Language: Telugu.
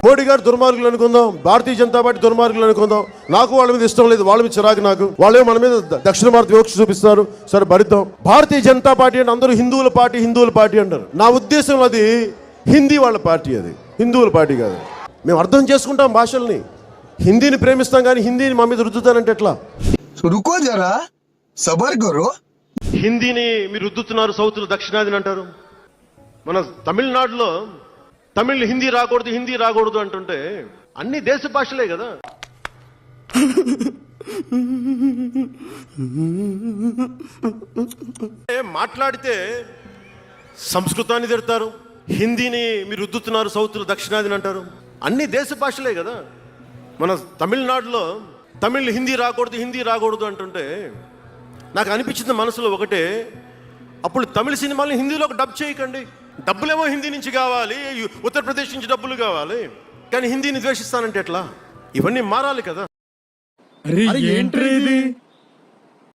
మోడీ గారు దుర్మార్గులు అనుకుందాం, భారతీయ జనతా పార్టీ దుర్మార్గులు అనుకుందాం. నాకు వాళ్ళ మీద ఇష్టం లేదు, వాళ్ళ మీద చిరాకు నాకు. వాళ్ళే మన మీద దక్షిణ భారత వివక్ష చూపిస్తారు. సరే భరిద్దాం. భారతీయ జనతా పార్టీ అంటే అందరూ హిందువుల పార్టీ అంటారు. నా ఉద్దేశం అది హిందీ వాళ్ళ పార్టీ, అది హిందువుల పార్టీ కాదు. మేము అర్థం చేసుకుంటాం భాషల్ని, హిందీని ప్రేమిస్తాం, కానీ హిందీని మా మీద రుద్దుతానంటే ఎట్లా? రుకో జరా సబర్ కరో. హిందీని మీరు రుద్దుతున్నారు, సౌత్లో దక్షిణాదిని అంటారు. మన తమిళనాడులో తమిళ్ హిందీ రాకూడదు అంటుంటే అన్ని దేశ భాషలే కదా. మాట్లాడితే సంస్కృతాన్ని తిడతారు, హిందీని మీరు రుద్దుతున్నారు, సౌత్లో దక్షిణాదిని అంటారు. అన్ని దేశ భాషలే కదా. మన తమిళనాడులో తమిళ్ హిందీ రాకూడదు అంటుంటే నాకు అనిపించింది మనసులో ఒకటే, అప్పుడు తమిళ సినిమాలను హిందీలోకి డబ్ చేయకండి. డబ్బులేమో హిందీ నుంచి కావాలి, ఉత్తరప్రదేశ్ నుంచి డబ్బులు కావాలి, కానీ హిందీని ద్వేషిస్తానంటే ఎట్లా? ఇవన్నీ మారాలి కదా. ఏంట్రీ ఇది?